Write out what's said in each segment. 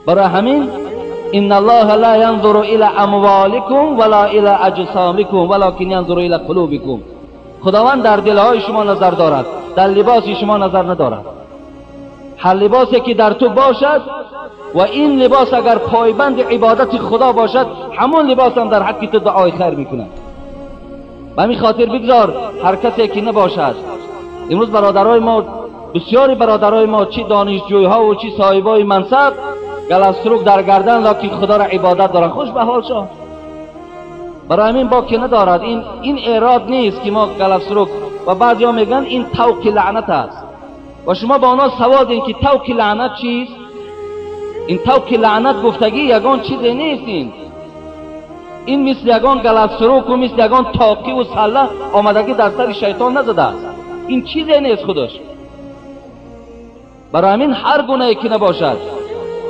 برای همین ان الله لا ينظر الى اموالكم ولا الى اجسامكم ولكن ينظر الى قلوبكم. خداوند در دلهای شما نظر دارد، در لباس شما نظر ندارد. هر لباسی که در تو باشد و این لباس اگر پایبند عبادت خدا باشد، همون لباس هم در حق تو دعای خیر میکند. به همین خاطر بگذار هر کسی که نباشد، امروز برادرای ما، بسیاری برادرای ما، چی دانشجویها و چی صاحبای منصب، گلستروک در گردن لکن خدا را عبادت دارن، خوش به حال شد. برای همین با که ندارد، این اعراض نیست که ما گلستروک، و بعضی ها میگن این توق لعنت است و شما با آنها سوال دین که توق لعنت چیست؟ این توق لعنت گفتگی یگان چیزی نیست. این مثل یگان گلستروک و مثل یگان تاقی و سله آمدگی در سر شیطان نزده است. این چیزی نیست خودش. برای همین هر گناهی که نباشد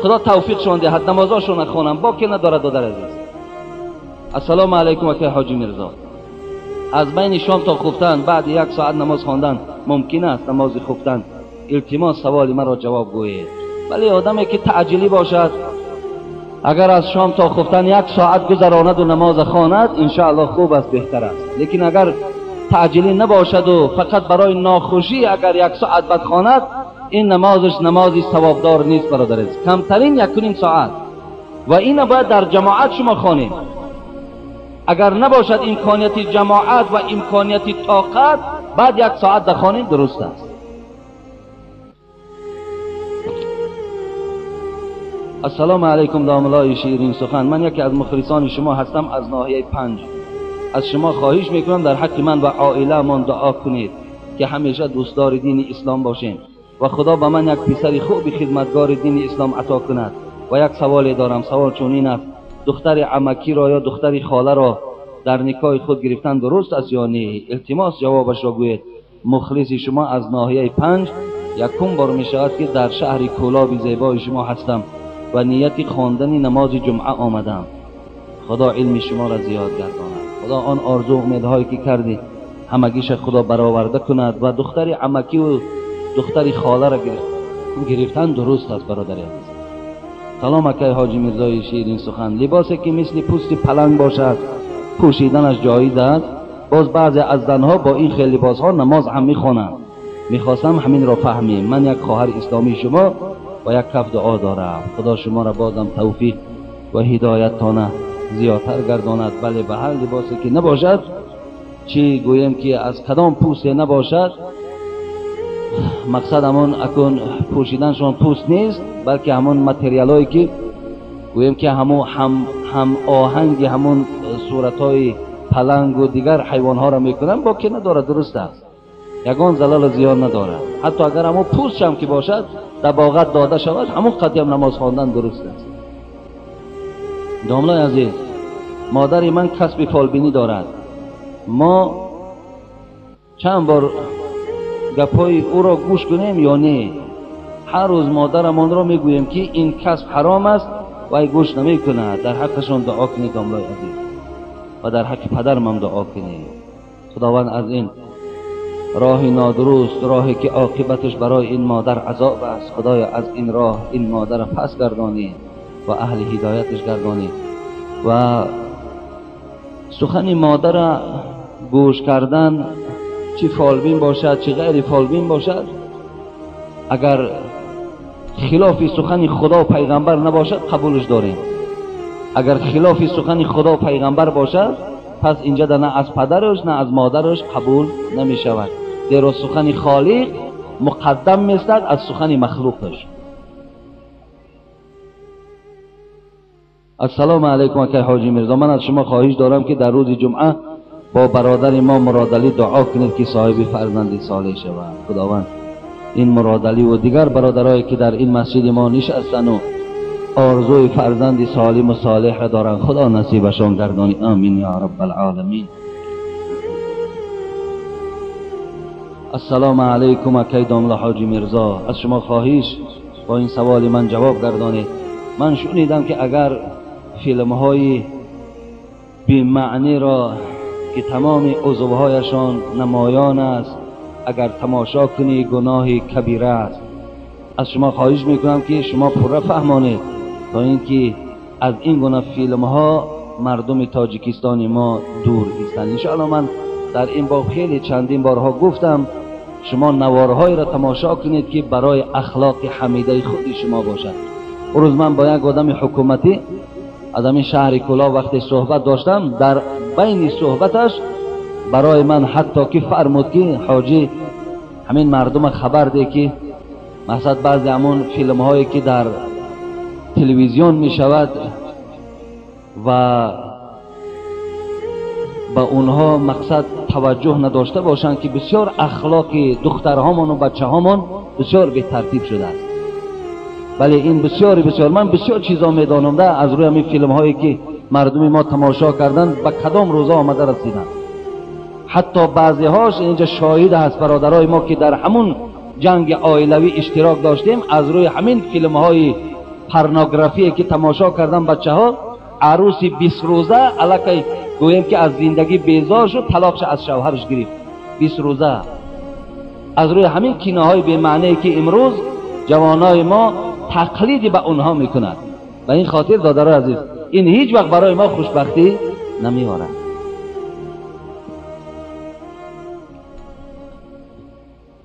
خدا توفیق شون دهد نمازاشون نخوانم، با که ندارد دادر عزیز. السلام علیکم اکای حاجی میرزا. از بین شام تا خفتن بعد 1 ساعت نماز خواندن ممکن است نماز خفتن التماس سوال مرا جواب گویید. ولی آدمی که تعجیلی باشد اگر از شام تا خفتن 1 ساعت گذراند و نماز خواند ان شاء الله خوب است، بهتر است. لیکن اگر تعجیلی نباشد و فقط برای ناخوشی اگر 1 ساعت بعد خواند، این نمازش نمازی ثوابدار نیست برادر عزیز. کمترین 1.5 ساعت و این باید در جماعت شما خوانید. اگر نباشد امکانیت جماعت و امکانیت طاقت، بعد 1 ساعت بخوانید درست است. السلام علیکم داملای شیرین سخن. من یکی از مخلصان شما هستم از ناحیه 5. از شما خواهش میکنم در حق من و عائله من دعا کنید که همیشه دوستدار دین اسلام باشیم و خدا به من یک پسر خوب خدمتگار دین اسلام عطا کند. و یک سوال دارم. سوال چنین است: دختر عمکی را یا دختر خاله را در نکاح خود گرفتن درست است یا نه؟ التماس جوابش را گویید. مخلص شما از ناحیه 5. یکم بار می شود که در شهر کولاب زیبای شما هستم و نیت خواندن نماز جمعه آمدم. خدا علم شما را زیاد گرداند. خدا آن آرزو امیدهایی که کردی همگیش خدا برآورده کند و دختر عمکی و دختر خاله را گرفتن درست است برادر عزیز. سلام اکای حاجی میرزای شیرین سخن. لباسی که مثل پوست پلنگ باشد پوشیدنش جایز است. باز بعضی از زنها با این خیلی لباس ها نماز هم میخوانند. میخواستم همین را فهمیم. من یک خواهر اسلامی شما و یک کف دعا دارم. خدا شما را بازم توفیق و هدایت تانه زیادتر گرداند. بله به هر لباسی که نباشد، چی گویم که از کدام پوست نباشد، مقصد همون اکن پوشیدنشون پوست نیست، بلکه همون متریال هایی که گویم که هم آهنگ همون صورت های پلنگ و دیگر حیوان ها را میکنن، با که نداره درست است. یگان زلال زیان نداره. حتی اگر همون پوست هم که باشد در باغت داده شود، همون قطعی هم نماز خواندن درست است. داملای عزیز، مادر من کسب فالبینی دارد. ما چند بار گپای او را گوش کنیم یا نه؟ هر روز مادرمان را میگویم که این کسب حرام است و ای گوش نمی کند. در حقشان دعا کنید داملای عزیز و در حق پدرم هم دعا کنید. خداوند از این راه نادرست، راهی که عاقبتش برای این مادر عذاب است، خدایا از این راه این مادر پس گردانید و اهل هدایتش گردانید. و سخن مادر گوش کردن، چی فالبین باشد چی غیر فالبین باشد، اگر خلاف سخن خدا و پیغمبر نباشد قبولش داریم. اگر خلاف سخن خدا و پیغمبر باشد، پس اینجا نه از پدرش نه از مادرش قبول نمی شود. زیرا سخن خالق مقدم میستد از سخن مخلوقش. السلام علیکم اکای حاجی میرزا. من از شما خواهش دارم که در روز جمعه با برادر ما مرادعلی دعا کنید که صاحب فرزندی صالح شود. خداوند این مرادعلی و دیگر برادرایی که در این مسجد ما نشستن و آرزوی فرزندی سالم و صالح را دارن، خدا نصیبشان گردانی. آمین یا رب العالمین. السلام علیکم اکای داملا حاجی میرزا. از شما خواهش با این سوال من جواب گردانید. من شنیدم که اگر فیلم های بی معنی را که تمام عضوهایشان نمایان است اگر تماشا کنی گناه کبیره است. از شما خواهش میکنم که شما پره فهمانید تا اینکه از این گونه فیلم ها مردم تاجیکستان ما دور ایستند. ان شاء الله من در این باب خیلی چندین بارها گفتم شما نوارهای را تماشا کنید که برای اخلاق حمیده خود شما باشد. روز من با یک آدم حکومتی از همین شهر کلا وقتی صحبت داشتم، در بین صحبتش برای من حتی که فرمود که حاجی همین مردم خبر ده که مثلا بعضی همون فیلم هایی که در تلویزیون می شود و با اونها مقصد توجه نداشته باشند که بسیار اخلاق دخترهامون و بچه هامون بسیار به ترتیب شده است. ولی این بسیار من بسیار چیزا میدانم ده از روی همین فیلم هایی که مردم ما تماشا کردن به کدام روزا آمده رسیدن. حتی بعضی هاش اینجا شاهد هست برادرای ما که در همون جنگ عائلوی اشتراک داشتیم، از روی همین فیلم های پورنوگرافی که تماشا کردن بچه ها، عروسی 20 روزه الکی گویم که از زندگی بیزار شد، طلاقش از شوهرش گرفت 20 روزه. از روی همین کینه های به معنی که امروز جوانای ما تقلیدی به اونها میکنند. و این خاطر دادر عزیز این هیچ وقت برای ما خوشبختی نمیاره.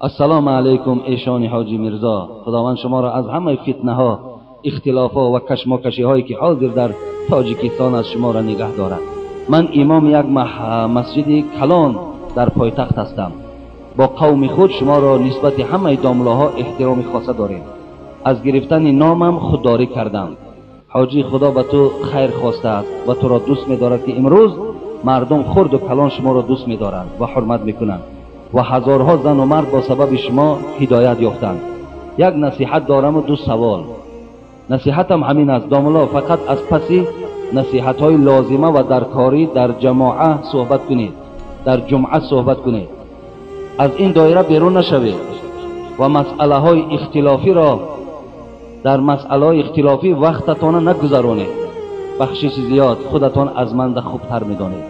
السلام علیکم ایشان حاجی میرزا، خداوند شما را از همه فتنه ها، اختلاف ها و کشمکشی هایی که حاضر در تاجیکستان از شما را نگه دارد. من امام یک مسجد کلان در پایتخت هستم. با قوم خود شما را نسبت همه داملاها احترام خاصه داریم. از گرفتن نامم خودداری کردم. حاجی خدا به تو خیر خواسته است و تو را دوست می‌دارد که امروز مردم خرد و کلان شما را دوست می‌دارند و حرمت می‌کنند و هزارها زن و مرد با سبب شما هدایت یافتند. یک نصیحت دارم و دو سوال. نصیحتم همین است، داملا فقط از پسی نصیحت‌های لازمه و درکاری در جماعت صحبت کنید، در جمعه صحبت کنید. از این دایره بیرون نشوید و مسئله های اختلافی را در مسئله های اختلافی وقتتان نگذرانید. بخشش زیاد خودتان از من خوبتر میدانید.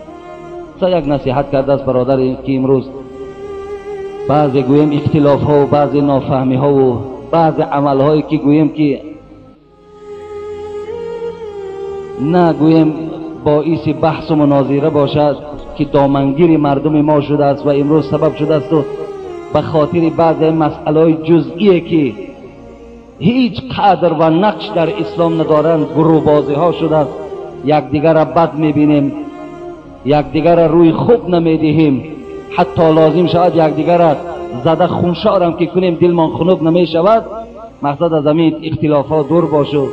یک نصیحت کرده است برادر که امروز بعضی گویم اختلاف ها و بعضی نافهمی ها و بعضی عمل هایی که گویم که نه گویم باعث بحث و مناظره باشد که دامنگیر مردم ما شده است و امروز سبب شده است و به خاطر بعضی مسئله جزئی که هیچ قدر و نقش در اسلام ندارند گروه‌بازی ها شده است. یکدیگر را بد میبینیم، یکدیگر را روی خوب نمیدهیم، حتی لازم شود یکدیگر را زده خونشار هم که کنیم دلمان خنک نمی شود. مقصد از همین اختلافات دور باشو،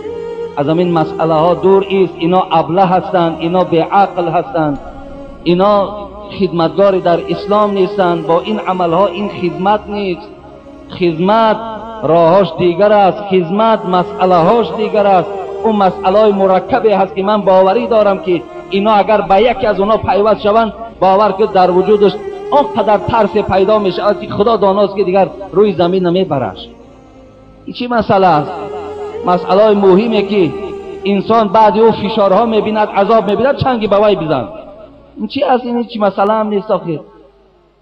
از همین مسئله ها دور است. اینا ابله هستند، اینا به عقل هستند، اینا خدمتگاری در اسلام نیستند. با این عمل ها این خدمت نیست. خدمت راهاش دیگر است، خدمت مسئله هاش دیگر است. اون مسئله های مرکبی هست که من باوری دارم که اینا اگر به یکی از اونا پیوست شوند باور که در وجودش اونقدر ترس پیدا می شود که خدا داناست که دیگر روی زمین نمیبرش. این چی مسئله است؟ مسئله مهمه که انسان بعد او فشارها میبیند، عذاب میبیند، چنگی به وی بزن. این چی است؟ این چی مسئله هم نیست آخر.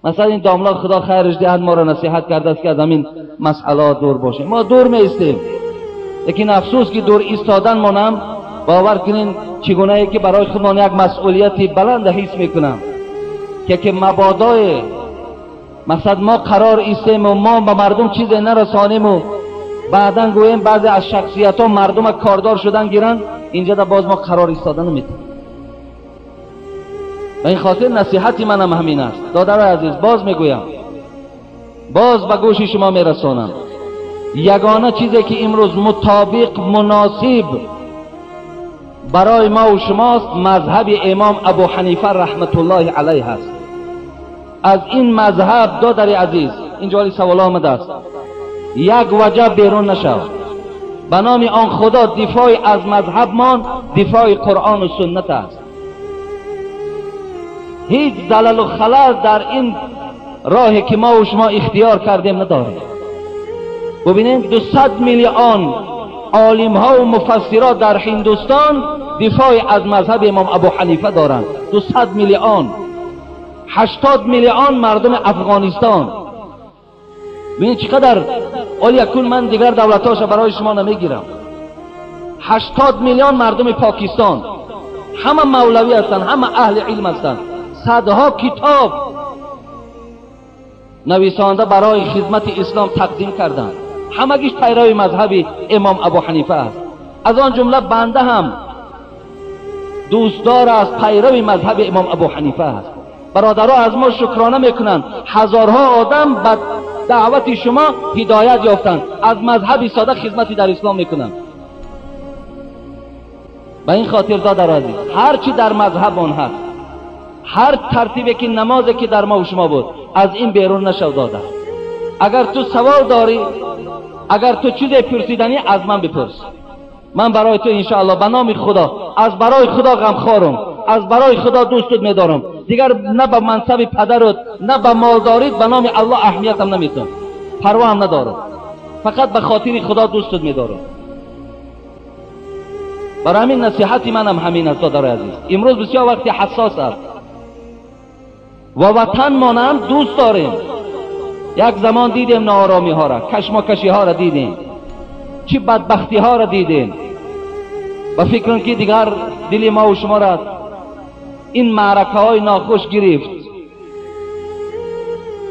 مثلا این داملا خدا خیرش دهد ما را نصیحت کرده است که از همین مسئله دور باشیم. ما دور میستیم، لیکن افسوس که دور ایستادن مانم باور کنین چگونه ای که برای خودمان یک مسئولیت بلند حس میکنم که مبادای مثلا ما قرار ایستیم و ما به مردم چیزی نرسانیم و بعداً گویم بعضی از شخصیت ها مردم کاردار شدن گیرن، اینجا دا باز ما قرار ایستادن نمیتونیم. و این خاطر نصیحتی منم همین است. دادر عزیز باز میگویم، باز به گوش شما میرسانم، یگانه چیزی که امروز مطابق مناسب برای ما و شماست مذهب امام ابو حنیفه رحمت الله علیه است. از این مذهب دادر عزیز اینجا سوال آمده است، یک وجه بیرون نشو. به نام آن خدا دفاع از مذهب مان دفاع قرآن و سنت است. هیچ زلل و خلل در این راهی که ما و شما اختیار کردیم نداریم. ببینید 200 میلیون عالم ها و مفسرات در هندوستان دفاع از مذهب امام ابو حنیفه دارند. 200 میلیون، 80 میلیون مردم افغانستان. ببینید چقدر. ولی اکنون من دیگر دولتاش برای شما نمیگیرم. 80 میلیون مردم پاکستان همه مولوی هستند، همه اهل علم هستند. صدها کتاب نویسنده برای خدمت اسلام تقدیم کردند، همگیش پیرو مذهب امام ابو حنیفه است. از آن جمله بنده هم دوستدار از پیرو مذهب امام ابو حنیفه است. برادرها از ما شکرانه میکنند، هزارها آدم به دعوت شما هدایت یافتند، از مذهب ساده خدمتی در اسلام میکنند. به این خاطر دادر عزیز، هر چی در مذهب آن هست، هر ترتیبی که نمازی که در ما و شما بود، از این بیرون نشو داده. اگر تو سوال داری، اگر تو چیزی پرسیدنی، از من بپرس. من برای تو انشاءالله به نام خدا، از برای خدا غمخوارم، از برای خدا دوستت میدارم. دیگر نه به منصب پدرت نه به مالداریت به نام الله اهمیتم نمیتم، پروا هم ندارم، فقط به خاطر خدا دوستت میدارم. برای همین نصیحتی منم همین است دادر عزیز. امروز بسیار وقتی حساس است و وطن مانند دوست داریم. یک زمان دیدیم ناآرامی ها را، کشمکشی ها را دیدیم، چی بدبختی ها را دیدیم. و فکرم که دیگر دل ما و شما را این معرکه های ناخوش گرفت.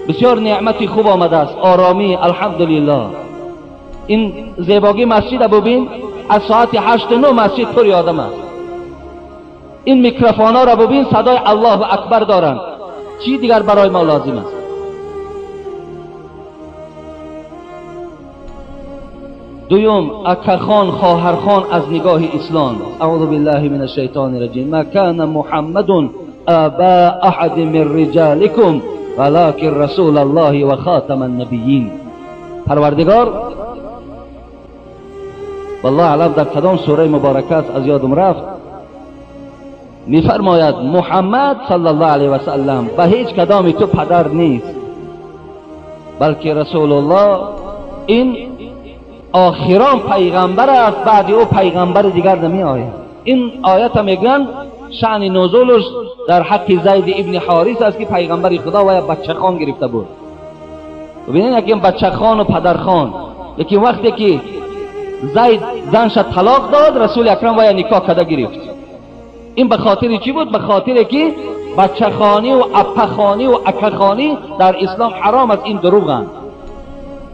بسیار نعمتی خوب آمده است، آرامی، الحمدلله. این زیباگی مسجد ببین، از ساعت 8 9 مسجد پر آدم است. این میکروفون ها را ببین، صدای الله اکبر دارند. چی دیگر برای ما لازم است؟ دوم، اکخان خواهرخان از نگاه اسلام. اعوذ بالله من الشیطان الرجیم. ما کان محمد ابا احد من رجالکم ولکن رسول الله و خاتم النبیین. پروردگار والله علم در کدام سوره مبارکه است از یادم رفت، میفرماید محمد صلی الله علیه و سلم به هیچ کدام تو پدر نیست، بلکه رسول الله این آخران پیغمبر است، بعد او پیغمبر دیگر نمی آید. این آیت میگن شأن نزولش در حق زید ابن حارث است که پیغمبر خدا و بچه خان گرفته بود. ببینید یکی بچه خان و پدر خان، یکی وقتی که زید زنش طلاق داد، رسول اکرم و نکاح کده گرفت. این به خاطر چی بود؟ به خاطر که بچه خانی و اپه خانی و اکه خانی در اسلام حرام است. این دروغند.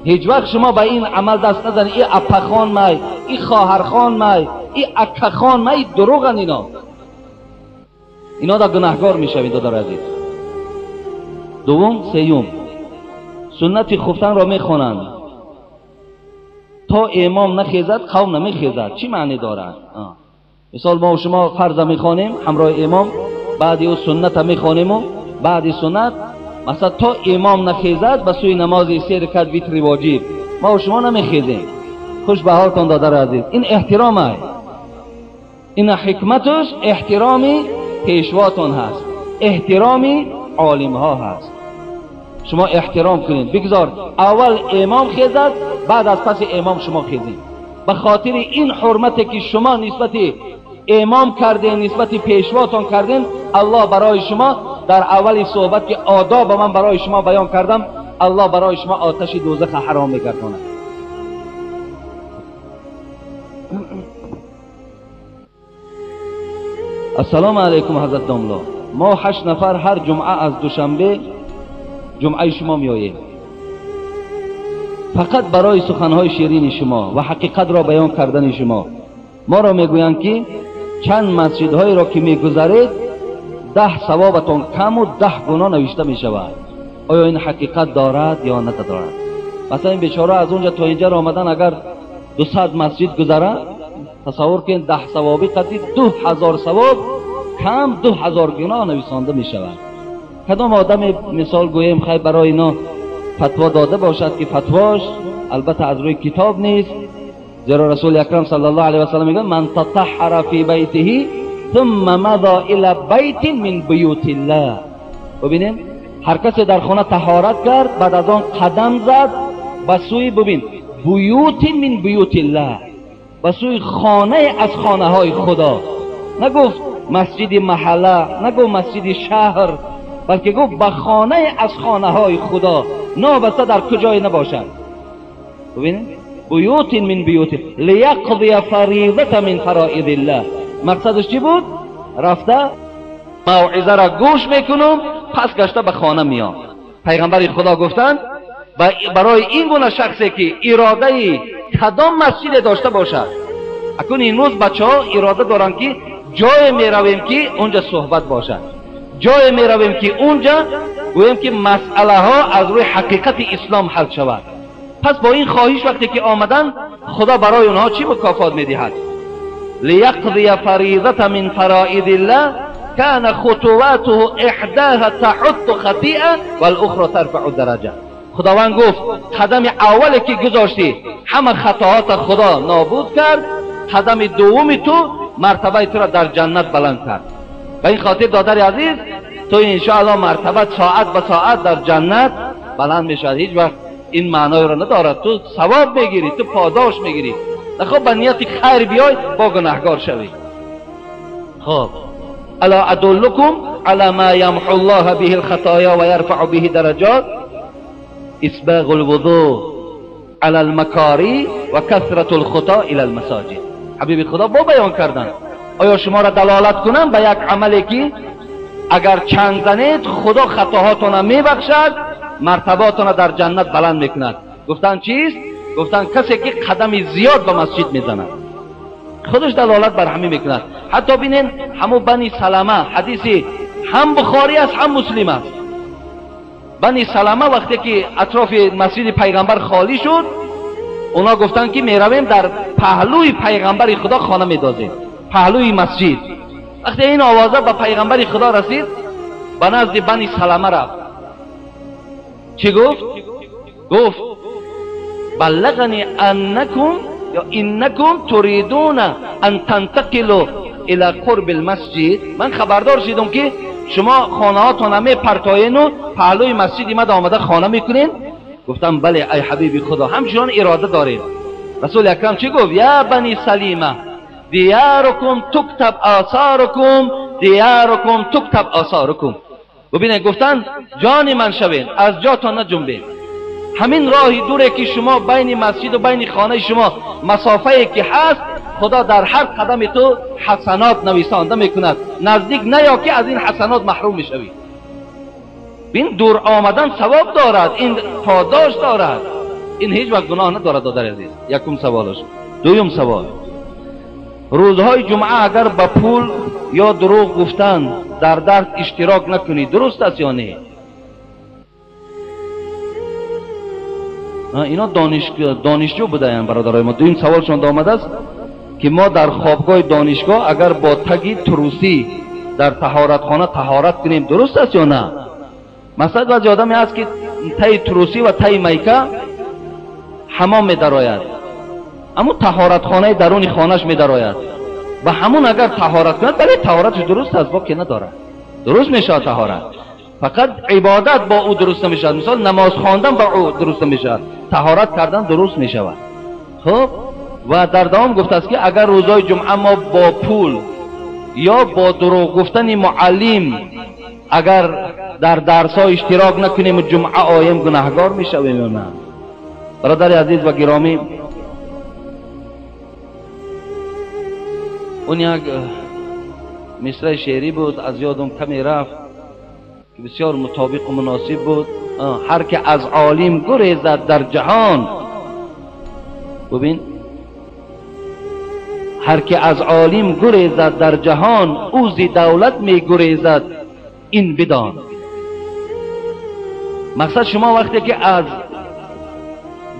هیچ وقت شما به این عمل دست نزنید. این اپه خان مای، این خواهر خان مای، این اکه خان مای، دروغند. اینا دا گناهگار میشوید دادر عزیز. دوم، سیوم، سنت خفتن را میخوانند تا امام نخیزد قوم نمیخیزد. چی معنی دارد؟ مثال ما و شما فرض میخوانیم همراه امام، بعد او سنت میخوانیم و بعد سنت مثلا تا امام نخیزد به سوی نماز 3 رکعت وتر واجب ما و شما نمیخیزیم. خوش به حالتان دادر عزیز. این احترام است. این حکمتش احترامی پیشواتون هست، احترامی عالم ها هست. شما احترام کنید، بگذار اول امام خیزد، بعد از پس امام شما خیزید. به خاطر این حرمتی که شما نسبت امام کردین، نسبت پیشواتون کردین، الله برای شما در اول صحبت که آداب من برای شما بیان کردم، الله برای شما آتش دوزخ حرام میگرداند. السلام علیکم حضرت داملا. ما 8 نفر هر جمعه از دوشنبه جمعه شما میاییم، فقط برای سخنهای شیرین شما و حقیقت را بیان کردن شما. ما را میگویند که چند مسجدهایی را که میگذرید 10 ثوابتون کم و 10 گناه نوشته میشود. آیا این حقیقت دارد یا ندارد؟ مثلا این بیچاره از اونجا تا اینجا را آمدن، اگر 200 مسجد گذره، تصور کن 10 ثوابی قدید 2000 ثواب کم 2000 گناه نویسنده میشود. کدام آدم مثال گویم خیلی برای اینا فتوا داده باشد که فتواش البته از روی کتاب نیست، زیرا رسول اکرم صلی الله علیه و سلم میگه من تطهر فی بیته ثم مضى الى بیت من بیوت الله. ببینید هر کسی در خانه طهارت کرد، بعد از آن قدم زد به سوی ببین بیوت من بیوت الله، به سوی خانه از خانه های خدا. نگفت مسجد محله، نگفت مسجد شهر، بلکه گفت به خانه از خانه های خدا، نابسته در کجای نباشد. ببینید بیوت من بیوت لیقضی فریضة من فرائض الله. مقصدش چی بود؟ رفته موعظه را گوش میکنم، پس گشته به خانه میام. پیغمبر خدا گفتند و برای این گونه شخصی که اراده کدام مسجد داشته باشد، اکنون این روز بچه ها اراده دارن که جای می رویم که اونجا صحبت باشد، جای می رویم که اونجا گویم که مسئله ها از روی حقیقت اسلام حل شود. پس با این خواهش وقتی که آمدن، خدا برای اونها چی مکافات می دهد؟ لیقضی فریضة من فرائض الله کان خطواته احداها تحط خطیئه والاخرى ترفع درجه. خداوند گفت قدم اولی که گذاشتی همه خطاات خدا نابود کرد، قدم دومی تو مرتبه تو را در جنت بلند کرد. به این خاطر دادر عزیز، تو انشاءالله مرتبه ساعت به ساعت در جنت بلند میشد. هیچ وقت این معنای را ندارد تو ثواب میگیری، تو پاداش میگیری. خب به نیت خیر بیای با گناهگار شوی. خب الا ادلکم علی ما یمحو الله به الخطایا و یرفع به درجات اسباغ الوضوء علی المکاری و کثرت الخطا الی المساجد. حبیب خدا با بیان کردن آیا شما را دلالت کنم به یک عملی که اگر چند زنید خدا خطاهاتون میبخشد، مرتباتون در جنت بلند میکند. گفتن چیست؟ گفتن کسی که قدم زیاد به مسجد میزند. خودش دلالت بر همین میکند. حتی بینین همو بنی سلمه، حدیثی هم بخاری است هم مسلم است. بنی سلمه وقتی که اطراف مسجد پیغمبر خالی شد، اونا گفتن که میرویم در پهلوی پیغمبر خدا خانه میدازیم، پهلوی مسجد. وقتی این آوازه به پیغمبر خدا رسید، به نزد بنی سلمه رفت. چی گفت؟ گفت بلغنی انکم یا انکم تريدون ان تنتقلوا الى قرب المسجد. من خبردار شدم که شما خانه هاتون می پرتاین و پهلوی مسجد ما آمده خانه میکنین. گفتم بله ای حبیب خدا، همچنان اراده داریم. رسول اکرم چی گفت؟ یا بنی سلیمه دیارکم تکتب آثارکم، دیارکم تکتب آثارکم. ببینید گفتن جان من شوین، از جاتون نجنبین. همین راهی دوره که شما بین مسجد و بین خانه شما مسافه که هست، خدا در هر قدم تو حسنات نویسانده میکند. نزدیک نیا که از این حسنات محروم میشوی. این دور آمدن ثواب دارد، این پاداش دارد، این هیچ وقت گناه ندارد. دادر عزیز، یکم سوالش. دویم سوال، روزهای جمعه اگر با پول یا دروغ گفتن در درس اشتراک نکنی درست است یا نه؟ اینا دانشجو بودن برادرای ما. دویم سوالشون آمده است که ما در خوابگاه دانشگاه اگر با تگی تروسی در طهارتخانه طهارت کنیم درست است یا نه؟ مثلا بعضی آدمی هست که تای تروسی و تای میکه حمام می‌دراید، اما طهارتخانه درون خانه‌اش می‌دراید و همون اگر طهارت کند، بله طهارتش درست است، با که نداره، درست میشه طهارت. فقط عبادت با او درست نمیشه. مثلا نماز خواندن با او درست نمیشه، طهارت کردن درست میشود. خب و در دوام گفته است که اگر روزهای جمعه ما با پول یا با دروغ گفتن معلم اگر در درس ها اشتراک نکنیم جمعه آیم گناهگار میشویم یا نه؟ برادر عزیز و گرامی، اون یک مصرع شعری بود از یادم کمی رفت که بسیار مطابق و مناسب بود. هر که از عالم گریزد در جهان، ببین، هر که از عالم گریزد در جهان، او ز دولت می گریزد این بدان. مقصد شما وقتی که از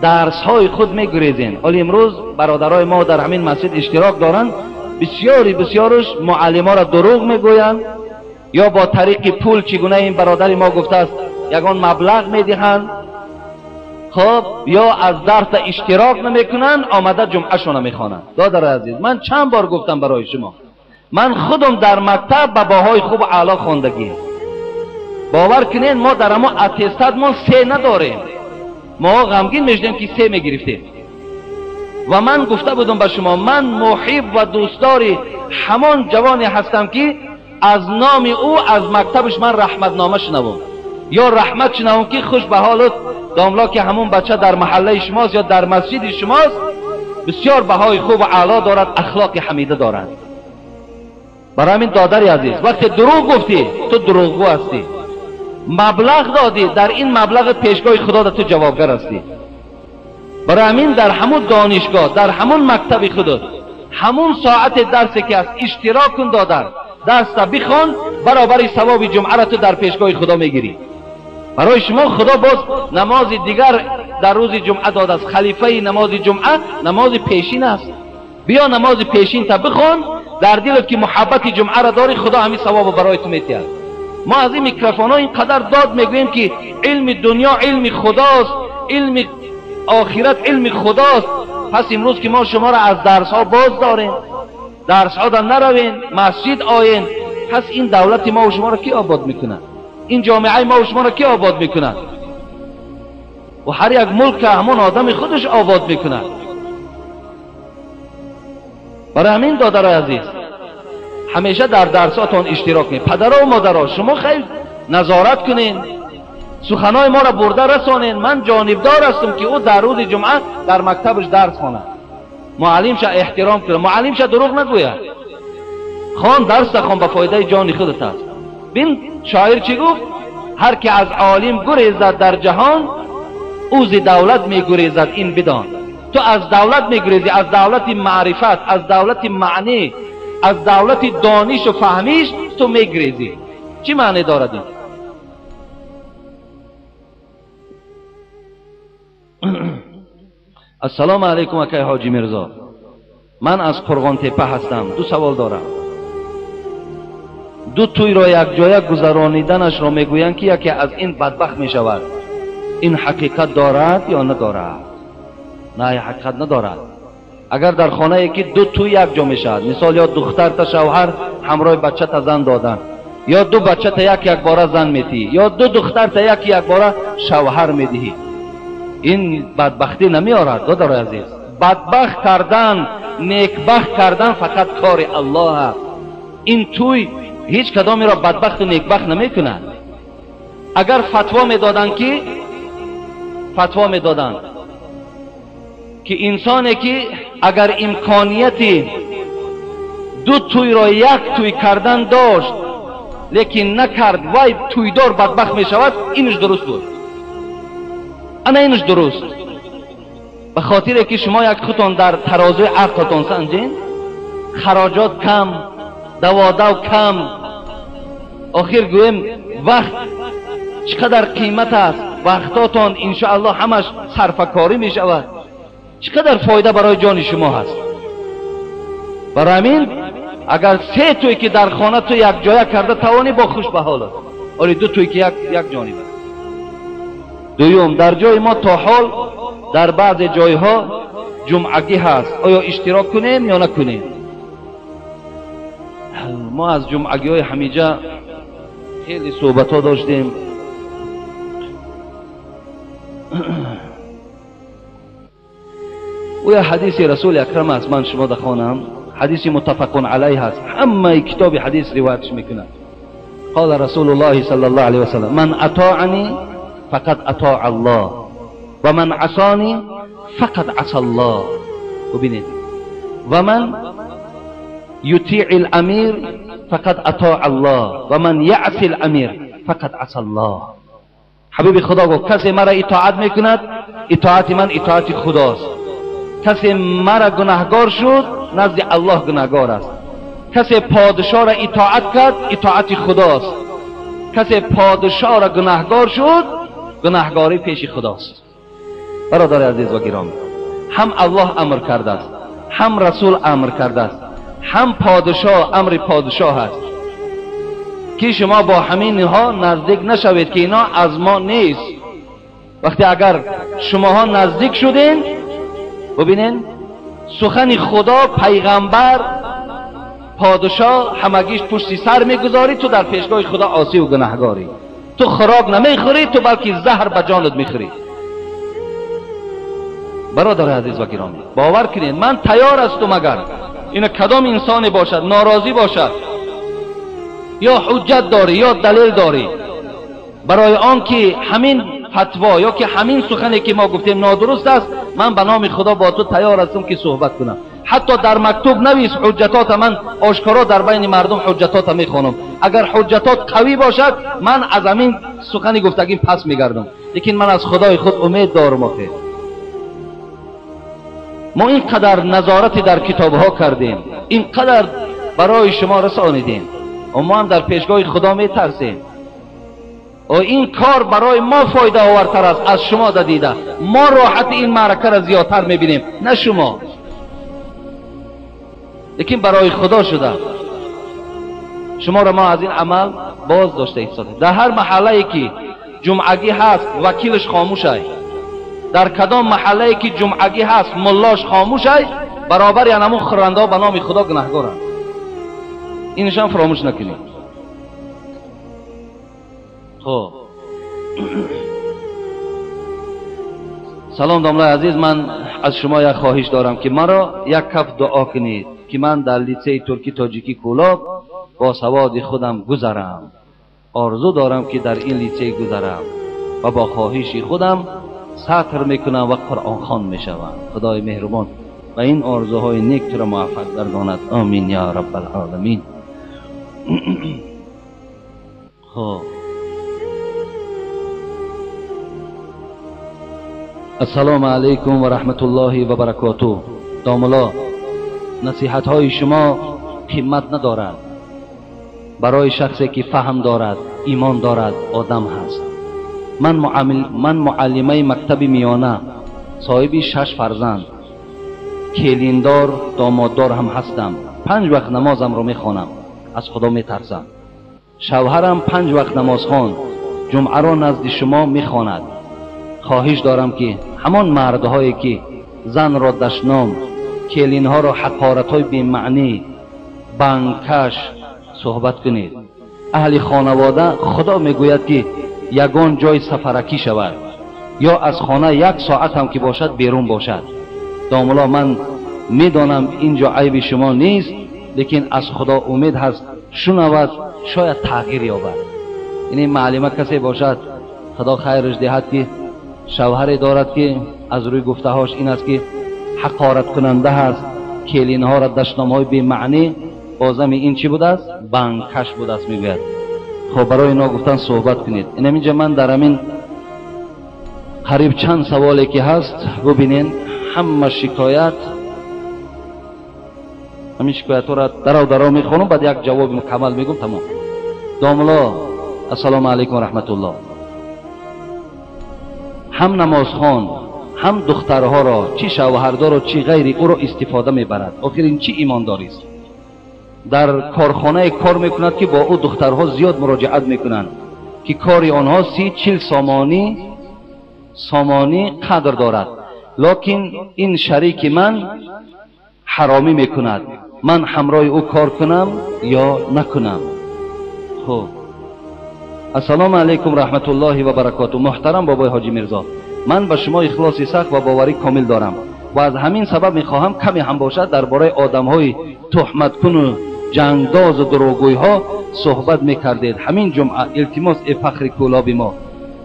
درس های خود می گریزین، ولی امروز برادرای ما در همین مسجد اشتراک دارند، بسیارش معلم ها را دروغ می گویند یا با طریق پول، چگونه این برادر ما گفته است یگان مبلغ می دهند، خب یا از درس اشتراک نمی کنند، آمده جمعه شو نمی خوانند. دادر عزیز، من چند بار گفتم برای شما، من خودم در مکتب به باهای خوب اعلی خواندگی، باور کنین ما در اما اتستاد ما 3 نداریم، ما غمگین میشدیم که 3 میگرفتیم. و من گفته بودم به شما، من محب و دوستداری همان جوانی هستم که از نام او از مکتبش من رحمت نامه شنوم یا رحمت شنوم که خوش به حالت داملا که همون بچه در محله شماست یا در مسجد شماست بسیار بهای خوب و اعلا دارد، اخلاق حمیده دارد. برای همین دادر عزیز وقتی دروغ گفتی تو دروغگو هستی، مبلغ دادی، در این مبلغ پیشگاه خدا تو جوابگر هستی. برای همین در همون دانشگاه، در همون مکتب خدا، همون ساعت درسی که از اشتراک کن دادر درس بخوان، برابر ثواب جمعه را تو در پیشگاه خدا میگیری. برای شما خدا باز نماز دیگر در روز جمعه داد است. خلیفه نماز جمعه نماز پیشین است. بیا نماز پیشین تا بخوان، در دلت که محبت جمعه را داری، خدا همین ثواب برای تو میتید. ما از این میکروفون ها اینقدر داد میگوییم که علم دنیا علم خداست، علم آخرت علم خداست. پس امروز که ما شما را از درس ها باز داریم، درس ها در نروین، مسجد آین، پس این دولت ما و شما را کی آباد میکنه؟ این جامعه ما و شما را کی آباد میکنه؟ و هر یک ملک همون آدم خودش آباد میکنه. برای همین دادرای عزیز همیشه در درساتون اشتراک کنید. پدرها و مادرها شما خیلی نظارت کنین، سخنای ما را برده رسانین. من جانبدار هستم که او در روز جمعه در مکتبش درس خواند، معلمش احترام کنه، معلمش دروغ نگوید، خوان درس خوان به فایده جان خودت است. ببین شاعر چی گفت؟ هر که از عالم گریزد در جهان، او ز دولت می گریزد این بدان. تو از دولت می گریزی، از دولت معرفت، از دولت معنی، از دولت دانش و فهمیش تو می گریزی. چی معنی دارد این؟ السلام علیکم اکای حاجی مرزا، من از قرغان تپه هستم. دو سوال دارم. دو توی را یک جای گذرانیدنش را میگویند که یکی از این بدبخت می شود. این حقیقت دارد یا ندارد؟ نه حقیقت ندارد. اگر در خانه یکی دو توی یک جا می شود، مثال یا دختر تا شوهر همراه بچه تا زن دادن، یا دو بچه تا یک باره زن میدهی، یا دو دختر تا یک باره شوهر میدهی، این بدبختی نمی آرد دادرای عزیز. بدبخت کردن، نیکبخت کردن فقط کار الله است. این توی هیچ کدامی را بدبخت و نیکبخت نمی کنند. اگر فتوا می دادن که انسانی که اگر امکانیتی دو توی را یک توی کردن داشت لیکن نکرد، وای تویدار بدبخت می شود، اینش درست بود. انا اینش درست. به خاطر که شما یک خودتان در ترازوی عقلتان سنجین، خراجات کم، دوادو کم، آخر گویم وقت چقدر قیمت است، وقتاتان انشاءالله همش صرفه‌کاری می شود، چقدر فایده برای جان شما هست. برای همین اگر سه توی که در خانه تو یک جایه کرده توانی با خوش به حالت، ولی دو توی که یک جانب. دوم، در جای ما تا حال در بعض جایها جمعگی هست، آیا اشتراک کنیم یا نکنیم؟ ما از جمعگی های همیجه خیلی صحبت ها داشتیم. و یا حدیث رسول اکرم است، من شما دخوانم، حدیث متفق علیه است، همه کتاب حدیث روایتش میکنند. قال رسول الله صلی الله علیه وسلم: من اطاعنی فقد اطاع الله و من عصانی فقد عصى الله. ببینید، و من یطیع الامیر فقد اطاع الله و من یعصی الامیر فقد عصى الله. حبیب خدا گفت کسی مرا اطاعت میکند، اطاعت من اطاعت خداست. کسی مرا گناهگار شد، نزد الله گناهگار است. کسی پادشاه را اطاعت کرد، اطاعت خداست. کسی پادشاه را گناهگار شد، گناهگاری پیش خداست. برادر عزیز و گرامی، هم الله امر کرده است، هم رسول امر کرده است، هم پادشاه امر پادشاه است که شما با همین ها نزدیک نشوید که اینا از ما نیست. وقتی اگر شماها نزدیک شدین، ببینین سخن خدا، پیغمبر، پادشاه همگیش پشت سر میگذاری، تو در پیشگاه خدا عاصی و گناهگاری. تو خوراک نمیخوری، تو بلکه زهر به جانت میخوری. برادر عزیز و گرامی، باور کنید من تیار هستم اگر این کدام انسانی باشد ناراضی باشد یا حجت داری یا دلیل داری برای آن که همین فتوا یا که همین سخنی که ما گفتیم نادرست است، من به نام خدا با تو تیار هستم که صحبت کنم. حتی در مکتوب نویس حجتات، من آشکارا در بین مردم حجتات میخوانم. اگر حجتات قوی باشد من از همین سخنی گفتگیم پس میگردم، لیکن من از خدای خود امید دارم. آخه ما اینقدر نظارتی در کتاب ها کردیم، اینقدر برای شما رسانیدیم و ما هم در پیشگاه خدا میترسیم و این کار برای ما فایده آورتر است از شما دیده. ما راحت این معرکه را زیادتر میبینیم نه شما، لیکن برای خدا شده شما را ما از این عمل باز داشته ایستاده. در هر محله که جمعگی هست وکیلش خاموش است، در کدام محله که جمعگی هست ملاش خاموش است، برابر یعنی خرنده به نام خدا گناهگارند. اینشان فراموش نکنید. خب سلام داملای عزیز، من از شما یک خواهش دارم که مرا یک کف دعا کنید که من در لیسه ترکی تاجیکی کولاب با سواد خودم گذرم. آرزو دارم که در این لیسه گذرم و با خواهش خودم سطر میکنم و قرآن خوان میشوم. خدای مهربان و این آرزوهای نیک تو را موفق گرداند. آمین یا رب العالمین. خب السلام علیکم و رحمت الله و برکاته. داملا نصیحت های شما قیمت ندارد. برای شخصی که فهم دارد، ایمان دارد، آدم هست. من معلمه مکتب میانه، صاحبی 6 فرزند، کلیندار، داماددار هم هستم. 5 وقت نمازم رو میخوانم، از خدا میترسم. شوهرم 5 وقت نماز خوان، جمعه را نزد شما میخواند. خواهش دارم که همان مردهایی که زن را دشنام، کلینها را حقارت‌های بی‌معنی، بانکش صحبت کنید. اهل خانواده خدا میگوید که یگان جای سفرکی شود یا از خانه 1 ساعت هم که باشد بیرون باشد. داملا من میدانم اینجا عیب شما نیست، لیکن از خدا امید هست شنود شاید تغییر یابد. یعنی معلمه کسی باشد خدا خیرش دهد که شوهری دارد که از روی گفتهاش این است که حقارت کننده هست، کلینها را دشنام‌های بی معنی، بازم این چی بوده است؟ بانکش بوده است میگوید. خب برای اینا گفتن صحبت کنید. این اینجا من در همین قریب چند سوالی که هست ببینین، همه شکایت، همین شکایت را درو میخونم، بعد یک جواب مکمل میگم تمام. داملا السلام علیکم و رحمت الله. هم نمازخوان هم دخترها را، چی شوهردار و چی غیری، او را استفاده میبرد. آخر این چی ایمانداری است؟ در کارخانه کار میکند که با او دخترها زیاد مراجعت میکنند که کاری آنها 30-40 سامانی قدر دارد، لکن این شریک من حرامی میکند. من همراه او کار کنم یا نکنم؟ خب السلام علیکم رحمت الله و برکاته. محترم بابای حاجی میرزا، من به شما اخلاص سخت و باوری کامل دارم و از همین سبب میخواهم کمی هم باشد درباره آدم‌های تهمت کن و جنگداز و دروغگوی ها صحبت میکردید. همین جمعه التماس فخر کولاب ما،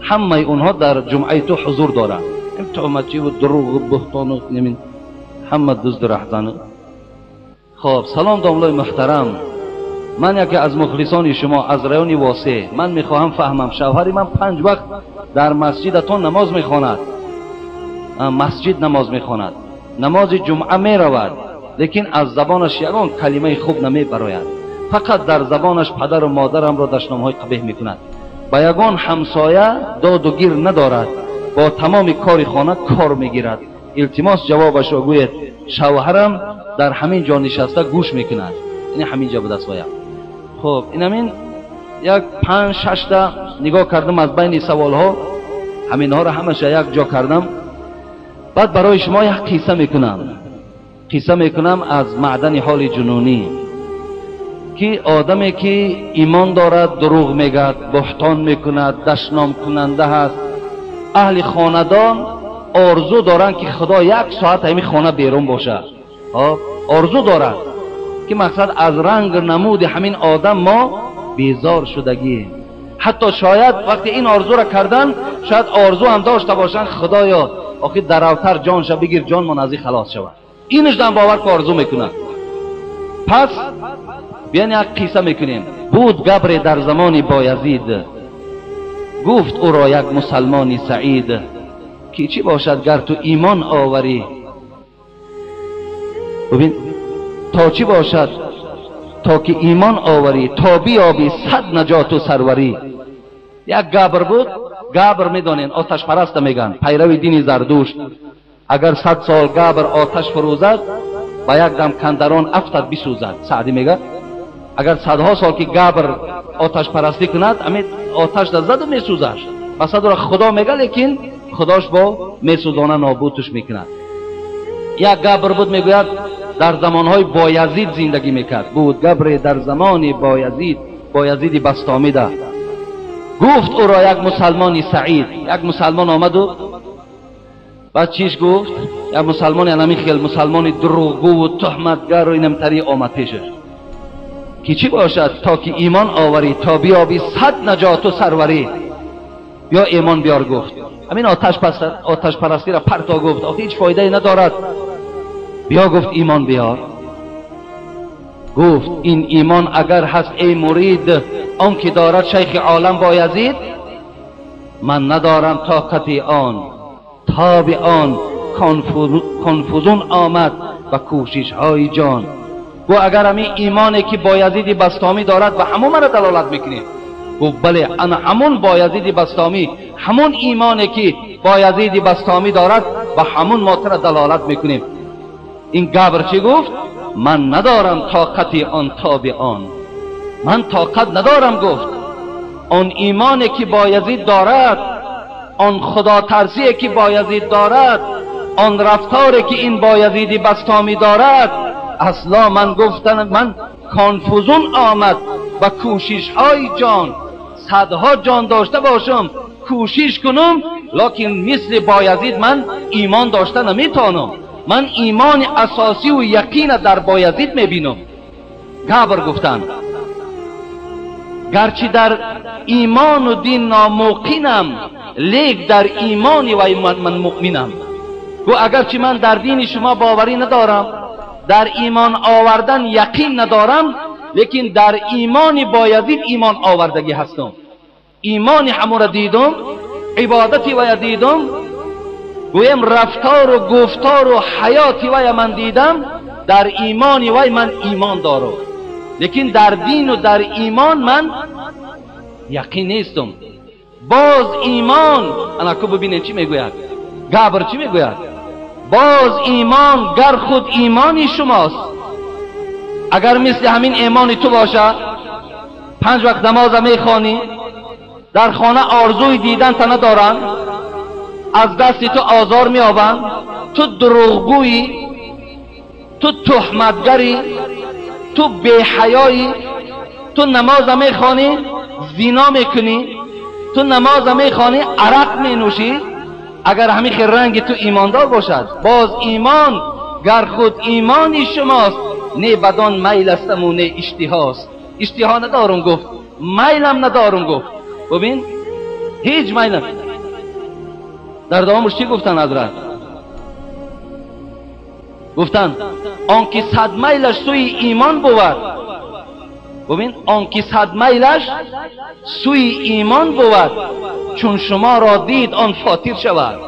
همه اونها در جمعه تو حضور دارند. این تهمتی و دروغ و بهتان و نمین همه دزد رهزنه. خب سلام داملای محترم، من یکی از مخلصان شما از ریان واسه. من میخواهم فهمم شوهری من 5 وقت در مسجدتون نماز میخواند، مسجد نماز میخواند، نماز جمعه میرود، لیکن از زبانش یگان کلمه خوب نمی براید. فقط در زبانش پدر و مادرم را دشنام‌های قبیح میکند. با یگان همسایه داد و گیر ندارد، با تمام کار خانه کار میگیرد. التماس جوابش را گوید. شوهرم در همین جا نشسته گوش میکند. این همین جا بود است. خب این همین یک 5-6 تا نگاه کردم از بین سوال ها، همین ها را همش یک جا کردم. بعد برای شما یک قصه میکنم از معدن حال جنونی که آدمی که ایمان دارد دروغ میگد، بهتان میکند، دشنام کننده هست. اهل خاندان آرزو دارند که خدا 1 ساعت همین خانه بیرون باشه. آرزو دارد که مقصد از رنگ نمود همین آدم ما بیزار شدگی. حتی شاید وقتی این آرزو را کردن شاید آرزو هم داشته باشن خدایا آخه در اوتر جانش بگیر جان من از این خلاص شود. اینش دم باور که آرزو میکنن. پس بیان یک قصه میکنیم. بود گبر در زمان بایزید، گفت او را یک مسلمانی سعید، که چی باشد گر تو ایمان آوری. ببین تا چی باشد تا که ایمان آوری، تا بیابی صد نجات و سروری. یک گبر بود. گبر میدانین آتش پرست میگن، پیرو دین زردوشت. اگر 100 سال گبر آتش فروزد با یک دم کندران افتد بسوزد. سعدی میگه اگر صدها سال که گبر آتش پرستی کند امید آتش در زد و میسوزد. پس را خدا میگه لیکن خداش با میسوزانه نابودش میکند. یک گبر بود میگوید در زمانهای بایزید زندگی میکرد. بود گبر در زمان بایزید، بایزید بستامیده. گفت او را یک مسلمانی سعید. یک مسلمان آمد و بعد چیش گفت؟ یک مسلمان یعنی خیل مسلمان دروغگو و تهمتگر و اینم تری آمد پیشش که چی باشد تا که ایمان آوری، تا بیابی 100 نجات و سروری. یا ایمان بیار. گفت همین آتش پرستی را پرتا گفت آخه هیچ فایده ندارد. بیا گفت ایمان بیار. گفت این ایمان اگر هست ای مرید آن که دارد شیخ عالم بایزید، من ندارم طاقت آن، تاب آن کنفوزون آمد و کوشش های جان. گو اگر همین ایمانی که بایزید بستامی دارد و همون مرا دلالت میکنیم. گو بله انا همون بایزید بستامی، همون ایمانی که بایزید بستامی دارد و همون ما را دلالت میکنیم. این گبر چی گفت؟ من ندارم طاقت آن تاب آن. من طاقت ندارم گفت آن ایمانی که بایزید دارد، آن خدا ترسی که بایزید دارد، آن رفتاری که این بایزید بستامی دارد. اصلا من گفتن من کانفوزون آمد و کوشش های جان، صدها جان داشته باشم کوشش کنم لکن مثل بایزید من ایمان داشته نمیتونم. من ایمان اساسی و یقین در بایزید میبینم. گبر گفتن گرچه در ایمان و دین ناموقنم، لیک در ایمان وی من مؤمنم. گو اگرچه من در دین شما باوری ندارم، در ایمان آوردن یقین ندارم، لیکن در ایمان بایزید ایمان آوردگی هستم. ایمان همون را دیدم، عبادتی وی دیدم، گویم رفتار و گفتار و حیاتی وی من دیدم. در ایمان وی من ایمان دارم، لیکن در دین و در ایمان من یقین نیستم. باز ایمان انا کو ببینید چی میگوید. گبر چی میگوید؟ باز ایمان گر خود ایمانی شماست، اگر مثل همین ایمان تو باشه 5 وقت نماز میخوانی، در خانه آرزوی دیدن تا ندارن، از دست تو آزار میابند، تو دروغگویی، تو تهمتگری، تو بی‌حیایی، تو نماز میخوانی زنا میکنی، تو نماز میخوانی عرق مینوشی. اگر همین رنگ تو ایماندار باشد، باز ایمان گر خود ایمانی شماست، نه بدان میل استم و نه اشتهاست. اشتها ندارم گفت، میلم ندارم گفت. ببین هیچ میلم. در دوامش چی گفتن حضرت؟ گفتن آنکه 100 میلش سوی ایمان بود. ببین آنکه 100 میلش سوی ایمان بود، چون شما را دید آن فاتر شود.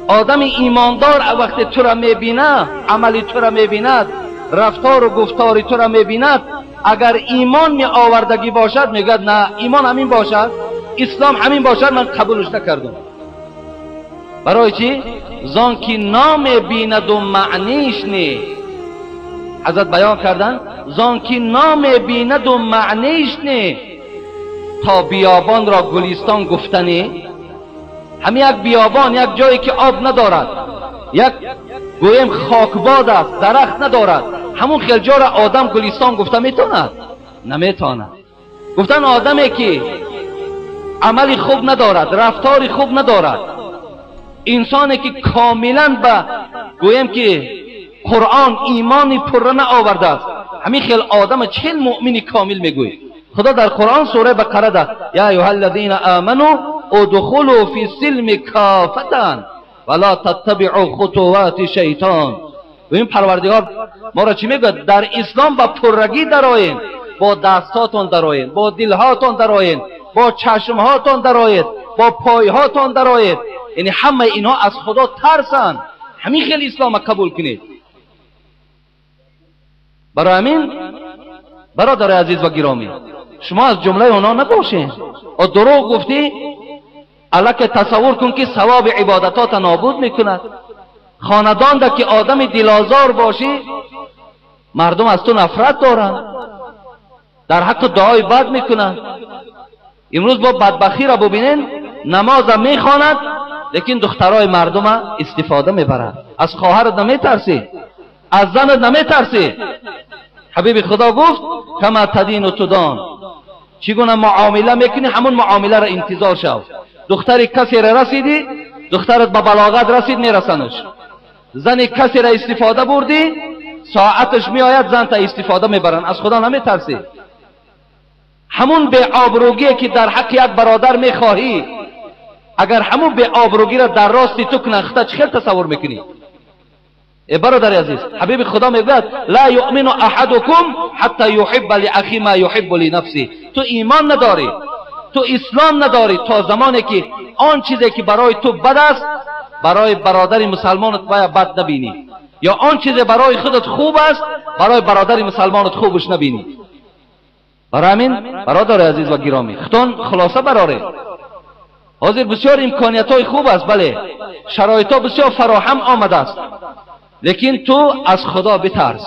آدم ایماندار وقتی تو را میبینه، عملی تو را میبیند، رفتار و گفتار تو را میبیند، اگر ایمان می آوردگی باشد میگد نه ایمان همین باشد، اسلام همین باشد، من قبولش نکردم. برای چی؟ زان که نام بیند و معنیش نی. حضرت بیان کردن زان که نام بیند و معنیش نی، تا بیابان را گلستان گفتنی. همین یک بیابان، یک جایی که آب ندارد، یک گویم خاکباد است، درخت ندارد، همون خیل جا را آدم گلستان گفته میتوند؟ نمیتواند. گفتن آدمی که عملی خوب ندارد، رفتاری خوب ندارد، انسانی که کاملا به گویم که قرآن ایمانی پره نآورده است، همین خیل آدم چهل مؤمنی کامل میگوید. خدا در قرآن سوره بقره ده یا ایها الذین آمنوا ادخلوا فی السلم کافة ولا تتبعوا خطوات شیطان. و این پروردگار ما را چی میگه؟ در اسلام با پرگی درآیین، با دستاتون درآیین، با دلهاتون درآیین، با چشمهاتون درآیید، با پایهاتون درآیید. یعنی همه اینها از خدا ترسن، همین خیلی اسلام قبول کنید. برای همین برادر عزیز و گرامی، شما از جمله اونا نباشین. و دروغ گفتی الک تصور کن که ثواب عبادتات نابود میکند. خاندان ده که آدم دلازار باشی مردم از تو نفرت دارن، در حق دعای بد میکنن. امروز با بدبختی را ببینین، نماز میخواند لیکن دخترای مردم استفاده میبرد. از خواهرت نمیترسی، از زنت نمیترسی. حبیب خدا گفت کما تدین و تدان، چگونه معامله میکنی همون معامله را انتظار شو. دختری کسی را رسیدی، دخترت به بلاغت رسید میرسنش. زنی کسی را استفاده بردی، ساعتش میآید زن تا استفاده میبرن. از خدا نمیترسی. همون به آبروگی که در حق یک برادر میخواهی، اگر همون به آبروگی را در راستی تو کنخته چه خیلی تصور میکنی؟ ای برادر عزیز، حبیب خدا میگوید لا یؤمن احدکم حتی یحب لاخی ما یحب لنفسه. تو ایمان نداری، تو اسلام نداری تا زمانی که آن چیزی که برای تو بد است برای برادر مسلمانت باید بد نبینی، یا آن چیزی برای خودت خوب است برای برادر مسلمانت خوبش نبینی. برای همین برادر عزیز و گرامی، خطان خلاصه براره. حاضر بسیار امکانیت های خوب است، بله شرایط ها بسیار فراهم آمده است، لیکن تو از خدا بترس.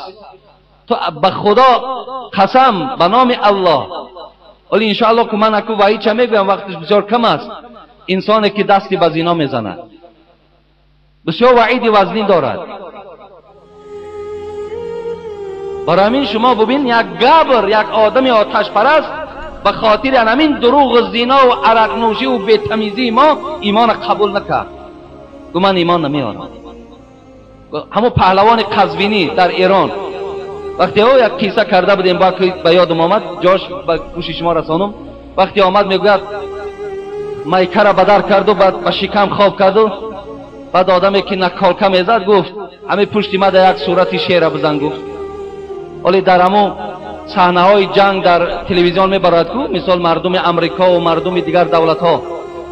تو به خدا قسم به نام الله. ولی انشاءالله که من اکو وحید چه میگویم وقتش بسیار کم است. انسانی که دستی به زنا میزند بسیار وعید وزنی دارد. برای همین شما ببین یک گبر، یک آدم آتش پرست به خاطر همین دروغ زنا و عرق نوشی و بی‌تمیزی ما ایمان قبول نکرد. گفت من ایمان نمیارم. همون پهلوان قزوینی در ایران وقتی او یک کیسه کرده بودیم با که به یادم آمد، جاش به گوش شما رسانم. وقتی آمد میگوید میکه را بدر کرد و بعد به شکم خواب کرد و بعد آدمی که نکالکه میزد گفت همه پشتی ما در یک صورت شیر بزن. گفت ولی در همون صحنه های جنگ در تلویزیون میبرد کو مثال مردم امریکا و مردم دیگر دولت ها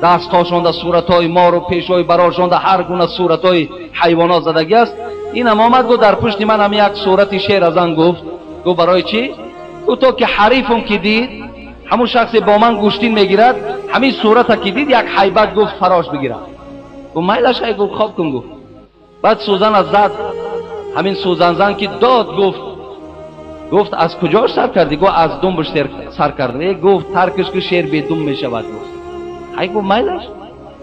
دستاشون در صورت های مار و پیشوی براشون در هر گونه صورت های حیوانات زدگی است. این هم آمد گفت در پشت من هم یک صورت شیر از آن. گفت برای چی؟ گفت تو که حریفم که دید همون شخصی با من گوشتین میگیرد همین صورت که دید یک حیبت گفت فراش بگیرد. گفت میلش های گفت خواب کن. گفت بعد سوزن از زد، همین سوزن زن که داد گفت از کجاش سر کردی؟ گفت از دنبش سر کردم. گفت ترکش که شیر به دم می شود. گفت میلش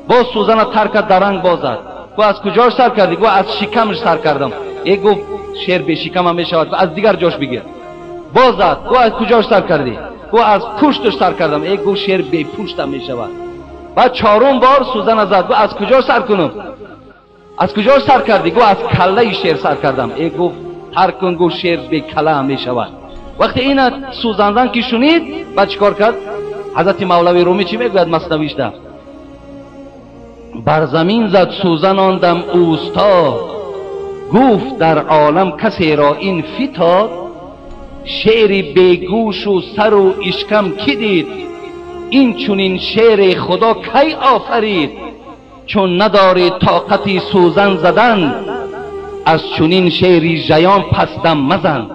باز سوزن ترکت درنگ بازد. گفت از کجاش سر کردی؟ گفت از شکمش سر کردم. گفت شیر به شکم می شود. از دیگر جاش بگیر. باز زد. گفت از کجاش سر کردی؟ گفت از پشتش سر کردم. گفت شیر به پشتم می شود. بعد چهارم بار سوزن زد. گفت از کجاش سر کنم؟ از کجاش سر کردی؟ گفت از کله شیر سر کردم. گفت هر کن. گفت شیر به کله هم می شود. وقتی این سوزندن که شنید بعد چیکار کرد؟ حضرت مولوی رومی چی میگوید مثنویش ده؟ بر زمین زد سوزن آن دم اوستا، گفت در عالم کسی را این فتاد. شعری بیگوش و سر و اشکم کی دید؟ این چونین شعر خدا کی آفرید؟ چون نداری طاقتی سوزن زدن، از چونین شعری ژیان پستم مزن.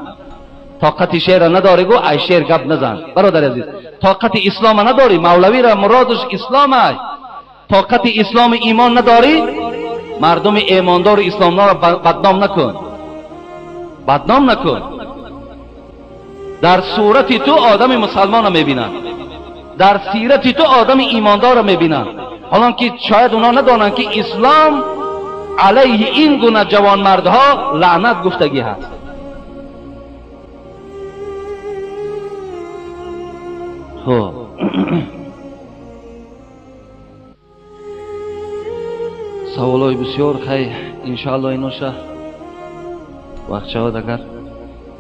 طاقت شعر نداری گو ای شعر گپ نزن. برادر عزیز طاقت اسلام نداری، مولوی را مرادش اسلام است. طاقت اسلام ایمان نداری، مردم ایماندار اسلام را بدنام نکن. در صورت تو آدم مسلمان را میبینن، در سیرت تو آدم ایماندار را میبینن، حالا که شاید اونا ندانن که اسلام علیه این گونه جوان مردها لعنت گفتگی هست. خب سوالای بسیار خیلی انشاءالله اینوشه وقت شود. اگر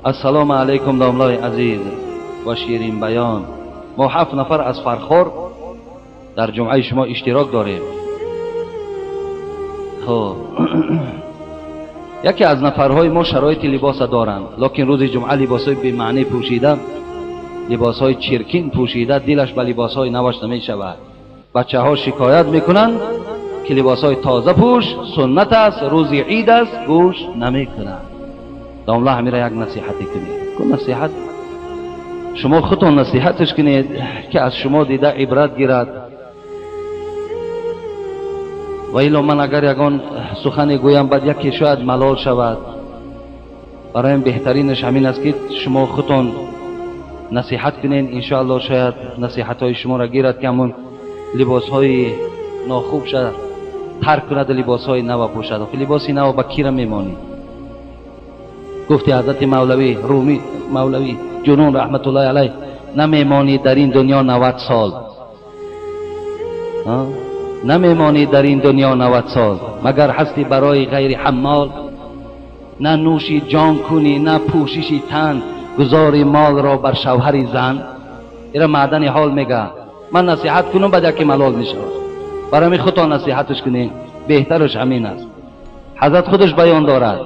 السلام علیکم داملای عزیز و شیرین بیان. ما 7 نفر از فرخار در جمعه شما اشتراک داریم. خب یکی از نفرهای ما شرایط لباس دارند، لکن روز جمعه لباسای بی معنی پوشیده، لباسهای چرکین پوشیده، دلش به لباسهای نوش نمی شود. بچه ها شکایت میکنند که لباسهای تازه پوش سنت است، روز عید است، گوش نمی کنند. دام الله همین را یک نصیحتی کنید. کن نصیحت شما خودتون نصیحتش کنید که از شما دیده عبرت گیرد. و ایلا من اگر یگان سخن گویم بعد یکی شاید ملال شود، برایم بهترینش همین است که شما خودتون نصیحت کنین. انشاءالله شاید نصیحت های شما را گیرد که همون لباس های ناخوب شد ترک کند، لباس های نو پوشد. لباسی نو با کی را میمانی؟ گفتی حضرت مولوی رومی مولوی جنون رحمت الله علیه نمیمانی در این دنیا 90 سال، نمیمانی در این دنیا 90 سال مگر هستی برای غیر حمال. نه نوشی جان کنی نه پوششی تن، گذاری مال را بر شوهری زن. ایرا معدن حال میگه. من نصیحت کنم بعد که ملال میشه، برای می خودتان نصیحتش کنین، بهترش همین است. حضرت خودش بیان دارد.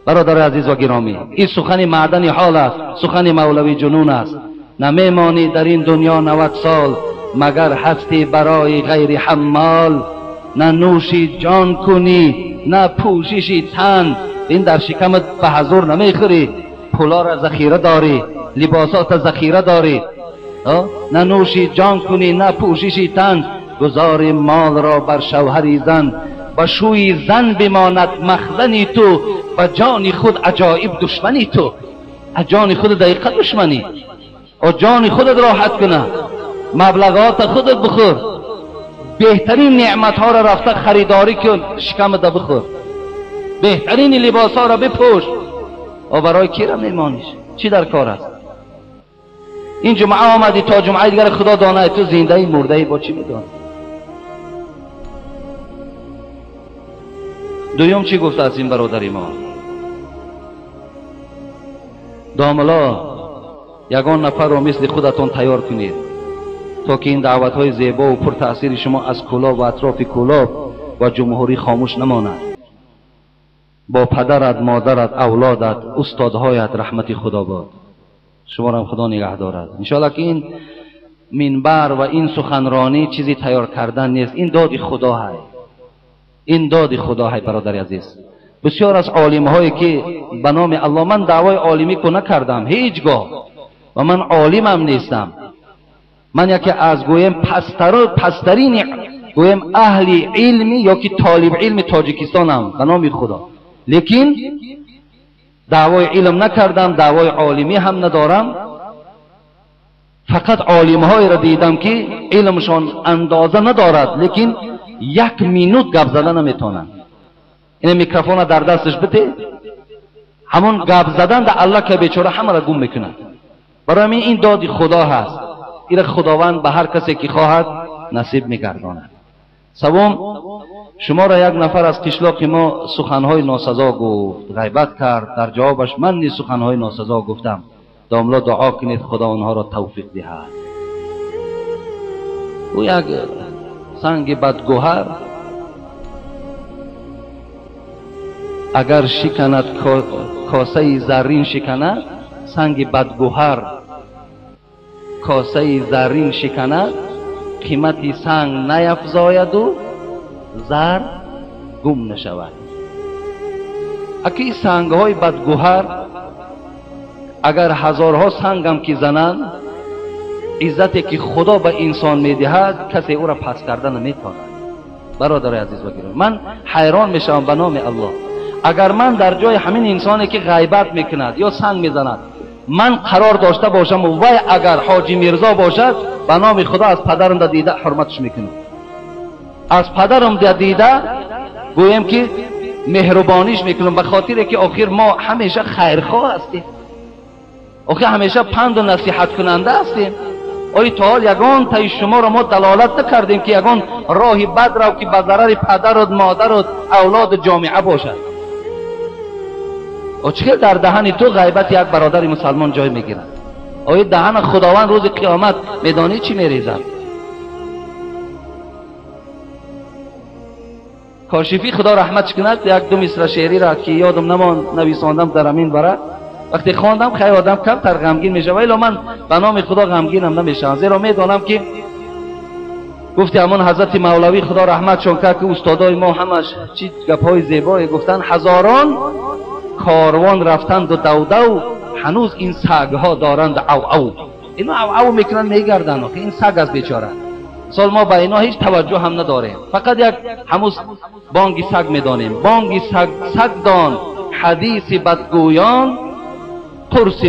برادر عزیز و گرامی، این سخن معدن حال است، سخن مولوی جنون است. نمیمانی در این دنیا 90 سال مگر هستی برای غیر حمال. نه نوشی جان کنی نه پوششی تن، این در شکمت به حضور نمیخوری، پولا را ذخیره داری، لباسات ذخیره داری. نه نوشی جان کنی نه پوششی تن، گذار مال را بر شوهری زن. با شوی زن بماند مخزنی تو، با جان خود عجایب دشمنی تو. جان خود دقیقا دشمنی و جان خودت راحت کنه، مبلغات خودت بخور، بهترین نعمت ها را رفته خریداری کن، شکمت بخور، بهترین لباس ها را بپوش. و برای کی را میمانیش؟ چی در کار است؟ این جمعه آمدی تا جمعه دیگر خدا دانه تو زنده ای مرده ای با چی میدانی؟ دویم چی گفته از این برادری ما؟ داملا یگان نفر را مثل خودتان تیار کنید تا که این دعوت های زیبا و پر تأثیر شما از کلاب و اطراف کلاب و جمهوری خاموش نماند. با پدرت، مادرت، اولادت، استادهایت رحمت خدا باد. شما را هم خدا نگه دارد. انشاءالله که این منبر و این سخنرانی چیزی تیار کردن نیست، این داد خدا ہے، این داد خدا ہے. برادر عزیز، بسیار از عالم هایی که به نام الله، من دعوای عالمی کو نکردم هیچگاه و من عالمم نیستم، من یکی از گویم پسترین گویم اهل علمی یا که طالب علم تاجیکستانم به نام خدا، لیکن دعوای علم نکردم، دعوای عالمی هم ندارم. فقط عالم های را دیدم که علمشان اندازه ندارد، لیکن 1 مینوت گپ زدن نمیتونن. این میکروفون در دستش بده، همون گپ زدن در الله که بیچاره همه را گم میکنه. برای این داد خدا هست، این خداوند به هر کسی که خواهد نصیب میگرداند. سوم، شما را یک نفر از قشلاق ما سخنهای ناسزا گفت، غیبت کرد، در جوابش من نیز سخنهای ناسزا گفتم. داملا دعا کنید خدا آنها را توفیق دهد. او یک سنگ بدگوهر اگر شکند کاسه زرین شکند، سنگ بدگوهر کاسه زرین شکند، قیمتی سنگ نیفزاید و زر گم نشود. اکی سنگ های بدگوهر اگر هزارها سنگ هم که زنند، عزتی که خدا به انسان میدهد کسی او را پس کردن نمیتواند. برادر عزیز و گرامی، من حیران میشم به نام الله، اگر من در جای همین انسانی که غیبت میکند یا سنگ میزند من قرار داشته باشم و اگر حاجی میرزا باشد، به نام خدا از پدرم دیده حرمتش میکنم، از پدرم دیده گویم که مهربانیش میکنم، به خاطر که آخر ما همیشه خیرخواه هستیم، آخر همیشه پند و نصیحت کننده هستیم. آیا تا حال یگان تای شما را ما دلالت نکردیم که یگان راهی بد رو که به ضرر پدر و مادر و اولاد جامعه باشد؟ و چه در دهن تو غیبت یک برادر مسلمان جای میگیرد؟ آیا دهن خداوند روز قیامت میدانی چی میریزد؟ کاشفی خدا رحمت کند یک دو مصرع شعری را که یادم نماند نویساندم در همین باره، وقتی خواندم خیلی آدم کمتر غمگین میشه، ولی من به نام خدا غمگینم نمیشم، زیرا میدانم که گفتی همون حضرت مولوی خدا رحمتشون کرد که استادای ما همش چی گپ‌های زیبایی گفتن، هزاران کاروان رفتند و دو دو، هنوز این سگ‌ها دارند او او. اینو او او میکنن میگردن که این سگ از بیچاره. سال ما به اینا هیچ توجه هم نداریم، فقط یک هموز بانگی سگ میدانیم. بانگی سگ دان حدیث بدگویان قرص